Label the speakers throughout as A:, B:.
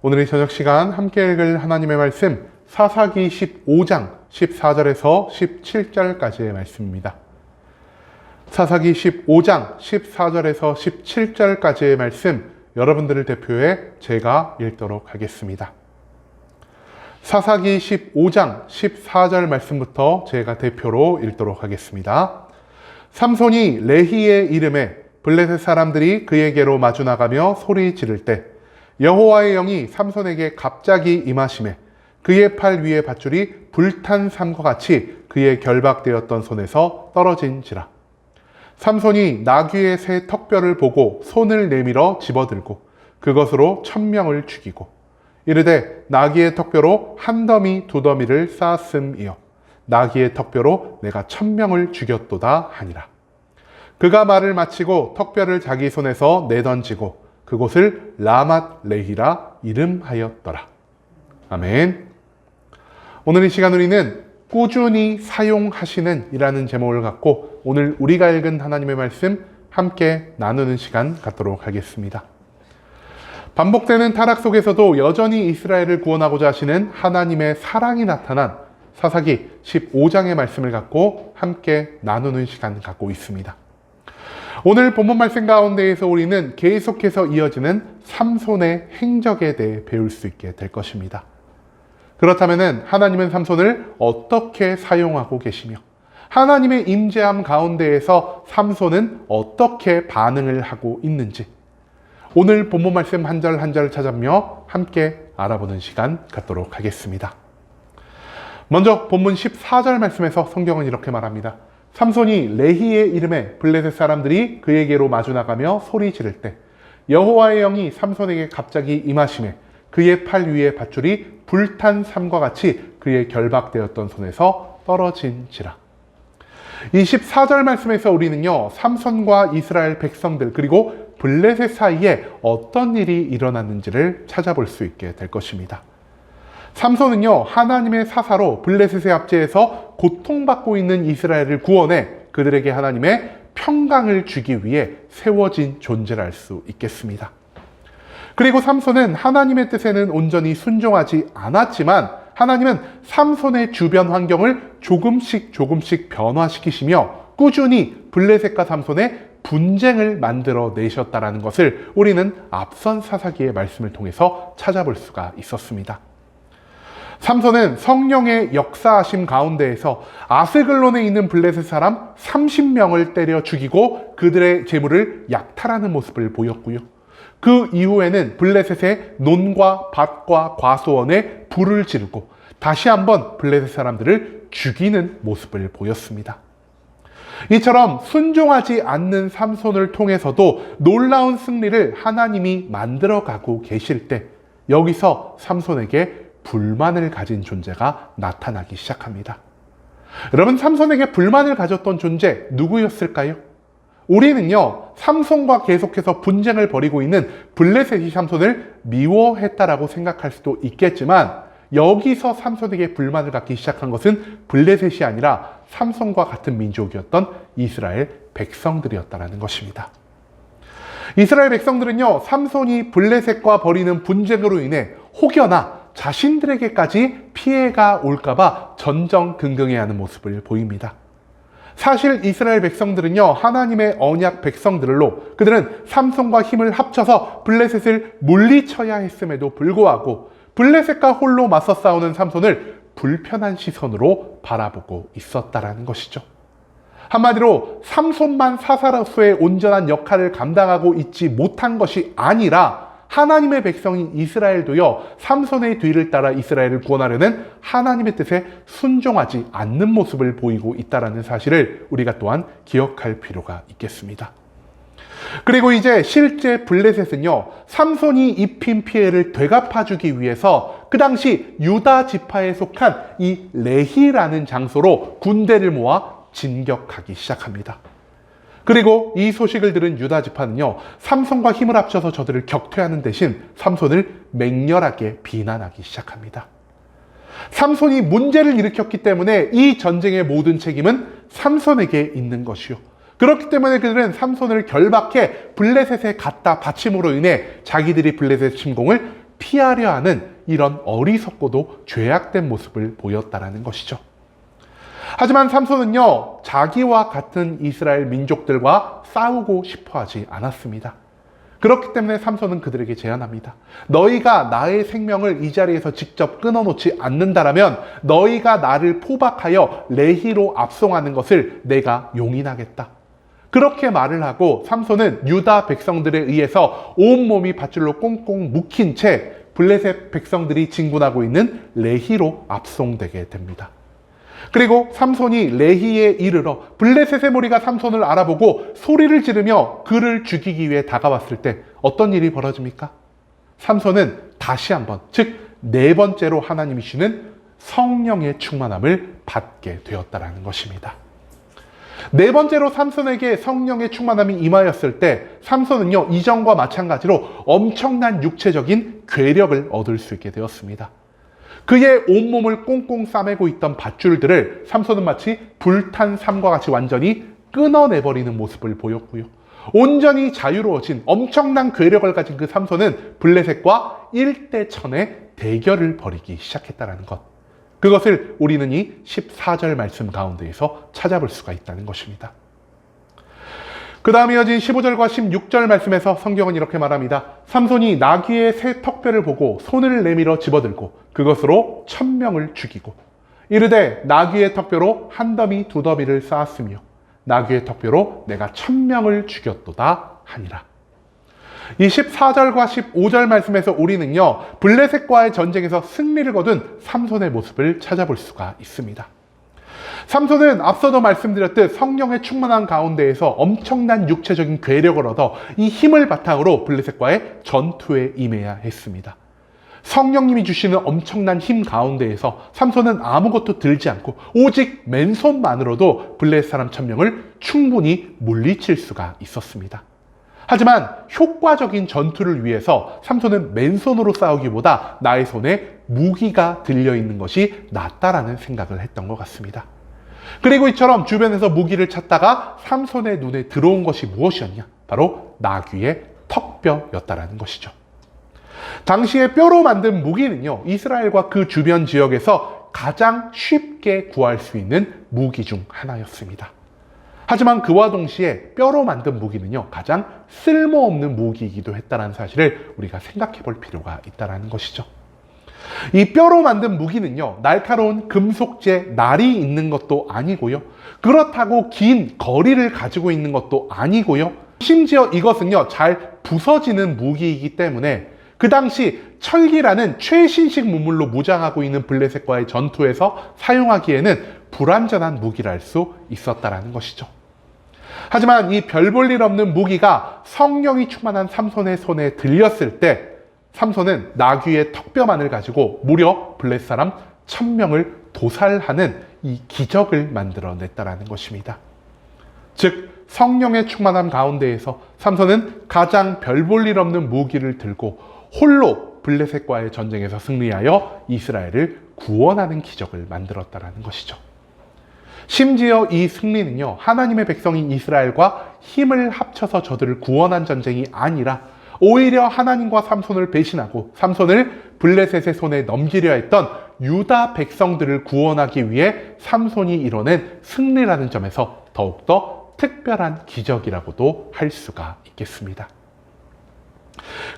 A: 오늘 이 저녁 시간 함께 읽을 하나님의 말씀 사사기 15장 14절에서 17절까지의 말씀입니다. 사사기 15장 14절에서 17절까지의 말씀 여러분들을 대표해 제가 읽도록 하겠습니다. 사사기 15장 14절 말씀부터 제가 대표로 읽도록 하겠습니다. 삼손이 레히의 이름에 블레셋 사람들이 그에게로 마주 나가며 소리 지를 때 여호와의 영이 삼손에게 갑자기 임하시매 그의 팔 위에 밧줄이 불탄 삼과 같이 그의 결박되었던 손에서 떨어진지라. 삼손이 나귀의 새 턱뼈를 보고 손을 내밀어 집어들고 그것으로 1000명을 죽이고 이르되 나귀의 턱뼈로 한 더미 두 더미를 쌓았음이요 나귀의 턱뼈로 내가 1000명을 죽였도다 하니라. 그가 말을 마치고 턱뼈를 자기 손에서 내던지고 그곳을 라맛 레히라 이름하였더라. 아멘. 오늘 이 시간 우리는 꾸준히 사용하시는 이라는 제목을 갖고 오늘 우리가 읽은 하나님의 말씀 함께 나누는 시간 갖도록 하겠습니다. 반복되는 타락 속에서도 여전히 이스라엘을 구원하고자 하시는 하나님의 사랑이 나타난 사사기 15장의 말씀을 갖고 함께 나누는 시간 갖고 있습니다. 오늘 본문 말씀 가운데에서 우리는 계속해서 이어지는 삼손의 행적에 대해 배울 수 있게 될 것입니다. 그렇다면 하나님은 삼손을 어떻게 사용하고 계시며 하나님의 임재함 가운데에서 삼손은 어떻게 반응을 하고 있는지 오늘 본문 말씀 한 절 한 절 찾아며 함께 알아보는 시간 갖도록 하겠습니다. 먼저 본문 14절 말씀에서 성경은 이렇게 말합니다. 삼손이 레히의 이름에 블레셋 사람들이 그에게로 마주 나가며 소리 지를 때 여호와의 영이 삼손에게 갑자기 임하시매 그의 팔 위에 밧줄이 불탄 삼과 같이 그의 결박되었던 손에서 떨어진지라. 이 14절 말씀에서 우리는요 삼손과 이스라엘 백성들 그리고 블레셋 사이에 어떤 일이 일어났는지를 찾아볼 수 있게 될 것입니다. 삼손은요 하나님의 사사로 블레셋의 압제에서 고통받고 있는 이스라엘을 구원해 그들에게 하나님의 평강을 주기 위해 세워진 존재를 알 수 있겠습니다. 그리고 삼손은 하나님의 뜻에는 온전히 순종하지 않았지만 하나님은 삼손의 주변 환경을 조금씩 변화시키시며 꾸준히 블레셋과 삼손의 분쟁을 만들어 내셨다는 것을 우리는 앞선 사사기의 말씀을 통해서 찾아볼 수가 있었습니다. 삼손은 성령의 역사하심 가운데에서 아스글론에 있는 블레셋 사람 30명을 때려 죽이고 그들의 재물을 약탈하는 모습을 보였고요. 그 이후에는 블레셋의 논과 밭과 과수원에 불을 지르고 다시 한번 블레셋 사람들을 죽이는 모습을 보였습니다. 이처럼 순종하지 않는 삼손을 통해서도 놀라운 승리를 하나님이 만들어가고 계실 때 여기서 삼손에게 불만을 가진 존재가 나타나기 시작합니다. 여러분 삼손에게 불만을 가졌던 존재 누구였을까요? 우리는요 삼손과 계속해서 분쟁을 벌이고 있는 블레셋이 삼손을 미워했다라고 생각할 수도 있겠지만 여기서 삼손에게 불만을 갖기 시작한 것은 블레셋이 아니라 삼손과 같은 민족이었던 이스라엘 백성들이었다는 것입니다. 이스라엘 백성들은요 삼손이 블레셋과 벌이는 분쟁으로 인해 혹여나 자신들에게까지 피해가 올까봐 전전긍긍해하는 모습을 보입니다. 사실 이스라엘 백성들은요 하나님의 언약 백성들로 그들은 삼손과 힘을 합쳐서 블레셋을 물리쳐야 했음에도 불구하고 블레셋과 홀로 맞서 싸우는 삼손을 불편한 시선으로 바라보고 있었다라는 것이죠. 한마디로 삼손만 사사로서의 온전한 역할을 감당하고 있지 못한 것이 아니라 하나님의 백성인 이스라엘도요 삼손의 뒤를 따라 이스라엘을 구원하려는 하나님의 뜻에 순종하지 않는 모습을 보이고 있다는 사실을 우리가 또한 기억할 필요가 있겠습니다. 그리고 이제 실제 블레셋은요 삼손이 입힌 피해를 되갚아주기 위해서 그 당시 유다 지파에 속한 이 레히라는 장소로 군대를 모아 진격하기 시작합니다. 그리고 이 소식을 들은 유다 지파는요 삼손과 힘을 합쳐서 저들을 격퇴하는 대신 삼손을 맹렬하게 비난하기 시작합니다. 삼손이 문제를 일으켰기 때문에 이 전쟁의 모든 책임은 삼손에게 있는 것이요 그렇기 때문에 그들은 삼손을 결박해 블레셋에 갖다 바침으로 인해 자기들이 블레셋 침공을 피하려 하는 이런 어리석고도 죄악된 모습을 보였다라는 것이죠. 하지만 삼손은요, 자기와 같은 이스라엘 민족들과 싸우고 싶어 하지 않았습니다. 그렇기 때문에 삼손은 그들에게 제안합니다. 너희가 나의 생명을 이 자리에서 직접 끊어놓지 않는다라면 너희가 나를 포박하여 레히로 압송하는 것을 내가 용인하겠다. 그렇게 말을 하고 삼손은 유다 백성들에 의해서 온몸이 밧줄로 꽁꽁 묶인 채 블레셋 백성들이 진군하고 있는 레히로 압송되게 됩니다. 그리고 삼손이 레히에 이르러 블레셋의 무리가 삼손을 알아보고 소리를 지르며 그를 죽이기 위해 다가왔을 때 어떤 일이 벌어집니까? 삼손은 다시 한번, 즉 네 번째로 하나님이 주시는 성령의 충만함을 받게 되었다라는 것입니다. 네 번째로 삼손에게 성령의 충만함이 임하였을 때 삼손은요, 이전과 마찬가지로 엄청난 육체적인 괴력을 얻을 수 있게 되었습니다. 그의 온몸을 꽁꽁 싸매고 있던 밧줄들을 삼손은 마치 불탄 삼과 같이 완전히 끊어내버리는 모습을 보였고요. 온전히 자유로워진 엄청난 괴력을 가진 그 삼손은 블레셋과 1대1000의 대결을 벌이기 시작했다는 것. 그것을 우리는 이 14절 말씀 가운데에서 찾아볼 수가 있다는 것입니다. 그 다음 이어진 15절과 16절 말씀에서 성경은 이렇게 말합니다. 삼손이 나귀의 새 턱뼈를 보고 손을 내밀어 집어들고 그것으로 1000명을 죽이고 이르되 나귀의 턱뼈로 한 더미 두 더미를 쌓았으며 나귀의 턱뼈로 내가 1000명을 죽였도다 하니라. 이 14절과 15절 말씀에서 우리는요, 블레셋과의 전쟁에서 승리를 거둔 삼손의 모습을 찾아볼 수가 있습니다. 삼손은 앞서도 말씀드렸듯 성령의 충만한 가운데에서 엄청난 육체적인 괴력을 얻어 이 힘을 바탕으로 블레셋과의 전투에 임해야 했습니다. 성령님이 주시는 엄청난 힘 가운데에서 삼손은 아무것도 들지 않고 오직 맨손만으로도 블레셋 사람 1000명을 충분히 물리칠 수가 있었습니다. 하지만 효과적인 전투를 위해서 삼손은 맨손으로 싸우기보다 나의 손에 무기가 들려있는 것이 낫다라는 생각을 했던 것 같습니다. 그리고 이처럼 주변에서 무기를 찾다가 삼손의 눈에 들어온 것이 무엇이었냐? 바로 나귀의 턱뼈였다라는 것이죠. 당시에 뼈로 만든 무기는요, 이스라엘과 그 주변 지역에서 가장 쉽게 구할 수 있는 무기 중 하나였습니다. 하지만 그와 동시에 뼈로 만든 무기는요, 가장 쓸모없는 무기이기도 했다는 사실을 우리가 생각해 볼 필요가 있다는 것이죠. 이 뼈로 만든 무기는요, 날카로운 금속재 날이 있는 것도 아니고요, 그렇다고 긴 거리를 가지고 있는 것도 아니고요, 심지어 이것은요, 잘 부서지는 무기이기 때문에 그 당시 철기라는 최신식 문물로 무장하고 있는 블레셋과의 전투에서 사용하기에는 불완전한 무기랄 수 있었다는 것이죠. 하지만 이 별 볼 일 없는 무기가 성령이 충만한 삼손의 손에 들렸을 때 삼손은 나귀의 턱뼈만을 가지고 무려 블레셋 사람 1000명을 도살하는 이 기적을 만들어냈다는 것입니다. 즉 성령의 충만함 가운데에서 삼손은 가장 별 볼 일 없는 무기를 들고 홀로 블레셋과의 전쟁에서 승리하여 이스라엘을 구원하는 기적을 만들었다는 것이죠. 심지어 이 승리는요, 하나님의 백성인 이스라엘과 힘을 합쳐서 저들을 구원한 전쟁이 아니라 오히려 하나님과 삼손을 배신하고 삼손을 블레셋의 손에 넘기려 했던 유다 백성들을 구원하기 위해 삼손이 이뤄낸 승리라는 점에서 더욱더 특별한 기적이라고도 할 수가 있겠습니다.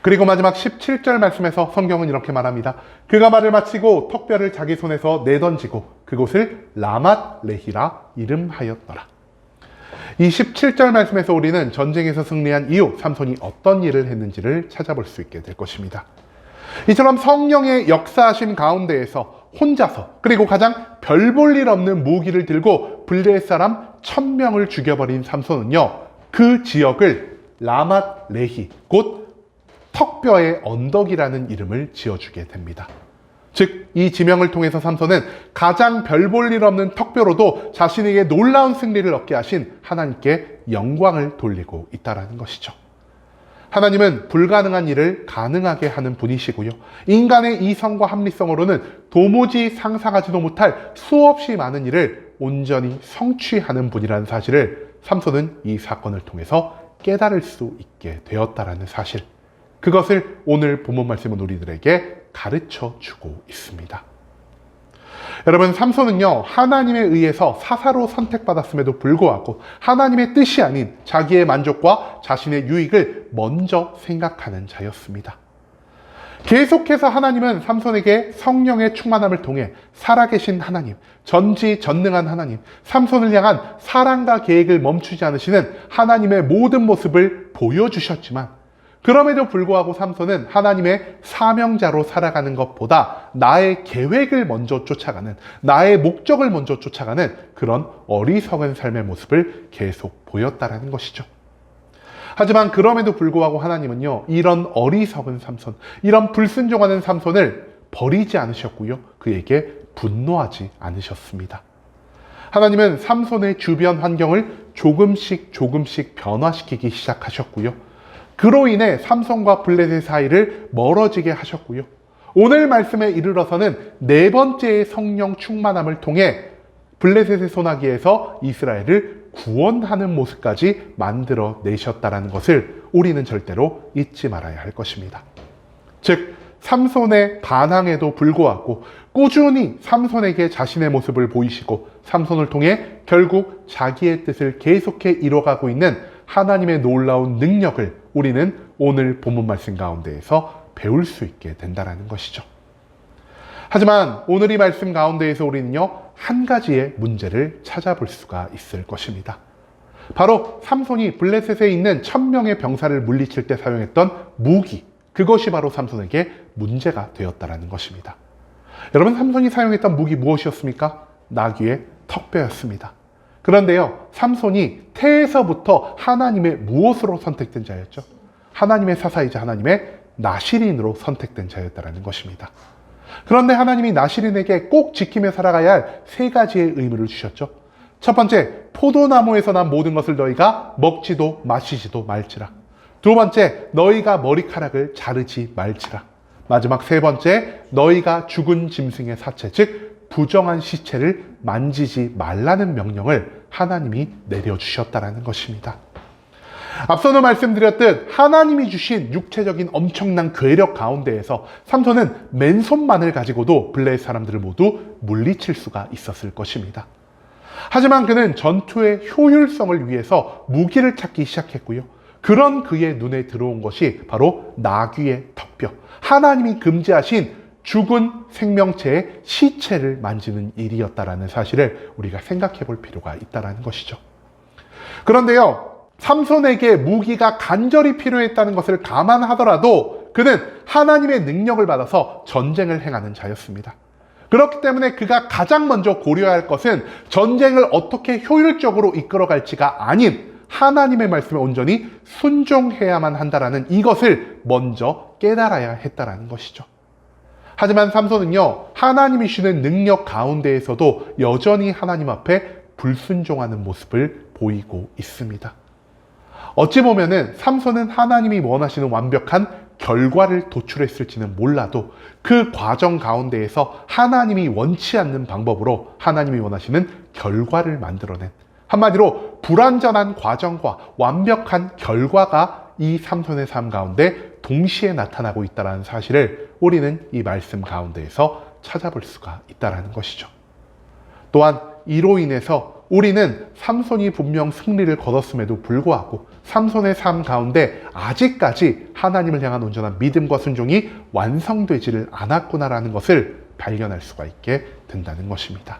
A: 그리고 마지막 17절 말씀에서 성경은 이렇게 말합니다. 그가 말을 마치고 턱뼈를 자기 손에서 내던지고 그곳을 라맛 레히라 이름하였더라. 이 17절 말씀에서 우리는 전쟁에서 승리한 이후 삼손이 어떤 일을 했는지를 찾아볼 수 있게 될 것입니다. 이처럼 성령의 역사하신 가운데에서 혼자서 그리고 가장 별 볼 일 없는 무기를 들고 블레셋 사람 1000명을 죽여버린 삼손은요, 그 지역을 라맛 레히, 곧 턱뼈의 언덕이라는 이름을 지어주게 됩니다. 즉, 이 지명을 통해서 삼손은 가장 별 볼 일 없는 턱뼈로도 자신에게 놀라운 승리를 얻게 하신 하나님께 영광을 돌리고 있다는 것이죠. 하나님은 불가능한 일을 가능하게 하는 분이시고요, 인간의 이성과 합리성으로는 도무지 상상하지도 못할 수없이 많은 일을 온전히 성취하는 분이라는 사실을 삼손은 이 사건을 통해서 깨달을 수 있게 되었다는 사실, 그것을 오늘 본문 말씀은 우리들에게 가르쳐 주고 있습니다. 여러분, 삼손은요, 하나님에 의해서 사사로 선택받았음에도 불구하고 하나님의 뜻이 아닌 자기의 만족과 자신의 유익을 먼저 생각하는 자였습니다. 계속해서 하나님은 삼손에게 성령의 충만함을 통해 살아계신 하나님, 전지전능한 하나님, 삼손을 향한 사랑과 계획을 멈추지 않으시는 하나님의 모든 모습을 보여주셨지만, 그럼에도 불구하고 삼손은 하나님의 사명자로 살아가는 것보다 나의 계획을 먼저 쫓아가는, 나의 목적을 먼저 쫓아가는 그런 어리석은 삶의 모습을 계속 보였다라는 것이죠. 하지만 그럼에도 불구하고 하나님은요, 이런 어리석은 삼손, 이런 불순종하는 삼손을 버리지 않으셨고요, 그에게 분노하지 않으셨습니다. 하나님은 삼손의 주변 환경을 조금씩 변화시키기 시작하셨고요, 그로 인해 삼손과 블레셋 사이를 멀어지게 하셨고요, 오늘 말씀에 이르러서는 네 번째의 성령 충만함을 통해 블레셋의 손아귀에서 이스라엘을 구원하는 모습까지 만들어 내셨다는 것을 우리는 절대로 잊지 말아야 할 것입니다. 즉, 삼손의 반항에도 불구하고 꾸준히 삼손에게 자신의 모습을 보이시고 삼손을 통해 결국 자기의 뜻을 계속해 이뤄가고 있는 하나님의 놀라운 능력을 우리는 오늘 본문 말씀 가운데에서 배울 수 있게 된다는 것이죠. 하지만 오늘 이 말씀 가운데에서 우리는요, 한 가지의 문제를 찾아볼 수가 있을 것입니다. 바로 삼손이 블레셋에 있는 1000명의 병사를 물리칠 때 사용했던 무기, 그것이 바로 삼손에게 문제가 되었다는 것입니다. 여러분, 삼손이 사용했던 무기 무엇이었습니까? 나귀의 턱뼈였습니다. 그런데요, 삼손이 태에서부터 하나님의 무엇으로 선택된 자였죠? 하나님의 사사이자 하나님의 나실인으로 선택된 자였다는 것입니다. 그런데 하나님이 나실인에게 꼭 지키며 살아가야 할 세 가지의 의무를 주셨죠. 첫 번째, 포도나무에서 난 모든 것을 너희가 먹지도 마시지도 말지라. 두 번째, 너희가 머리카락을 자르지 말지라. 마지막 세 번째, 너희가 죽은 짐승의 사체, 즉 부정한 시체를 만지지 말라는 명령을 하나님이 내려주셨다는 것입니다. 앞서도 말씀드렸듯 하나님이 주신 육체적인 엄청난 괴력 가운데에서 삼손은 맨손만을 가지고도 블레셋 사람들을 모두 물리칠 수가 있었을 것입니다. 하지만 그는 전투의 효율성을 위해서 무기를 찾기 시작했고요, 그런 그의 눈에 들어온 것이 바로 나귀의 턱뼈, 하나님이 금지하신 죽은 생명체의 시체를 만지는 일이었다라는 사실을 우리가 생각해 볼 필요가 있다는 것이죠. 그런데요, 삼손에게 무기가 간절히 필요했다는 것을 감안하더라도 그는 하나님의 능력을 받아서 전쟁을 행하는 자였습니다. 그렇기 때문에 그가 가장 먼저 고려해야 할 것은 전쟁을 어떻게 효율적으로 이끌어갈지가 아닌 하나님의 말씀에 온전히 순종해야만 한다라는 이것을 먼저 깨달아야 했다라는 것이죠. 하지만 삼손은요, 하나님이 주는 능력 가운데에서도 여전히 하나님 앞에 불순종하는 모습을 보이고 있습니다. 어찌 보면은 삼손은 하나님이 원하시는 완벽한 결과를 도출했을지는 몰라도 그 과정 가운데에서 하나님이 원치 않는 방법으로 하나님이 원하시는 결과를 만들어낸, 한마디로 불완전한 과정과 완벽한 결과가 이 삼손의 삶 가운데 동시에 나타나고 있다는 사실을 우리는 이 말씀 가운데에서 찾아볼 수가 있다는 것이죠. 또한 이로 인해서 우리는 삼손이 분명 승리를 거뒀음에도 불구하고 삼손의 삶 가운데 아직까지 하나님을 향한 온전한 믿음과 순종이 완성되지를 않았구나라는 것을 발견할 수가 있게 된다는 것입니다.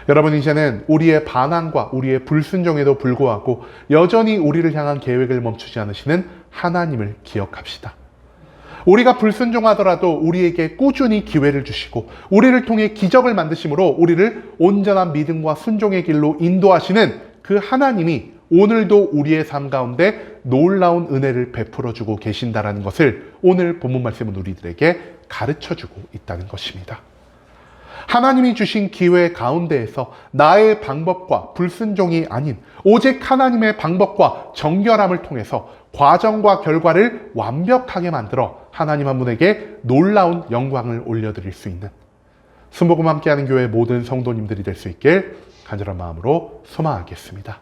A: 여러분, 이제는 우리의 반항과 우리의 불순종에도 불구하고 여전히 우리를 향한 계획을 멈추지 않으시는 하나님을 기억합시다. 우리가 불순종하더라도 우리에게 꾸준히 기회를 주시고 우리를 통해 기적을 만드심으로 우리를 온전한 믿음과 순종의 길로 인도하시는 그 하나님이 오늘도 우리의 삶 가운데 놀라운 은혜를 베풀어주고 계신다는 것을 오늘 본문 말씀은 우리들에게 가르쳐주고 있다는 것입니다. 하나님이 주신 기회 가운데에서 나의 방법과 불순종이 아닌 오직 하나님의 방법과 정결함을 통해서 과정과 결과를 완벽하게 만들어 하나님 한 분에게 놀라운 영광을 올려드릴 수 있는 순복음 함께하는 교회 모든 성도님들이 될 수 있길 간절한 마음으로 소망하겠습니다.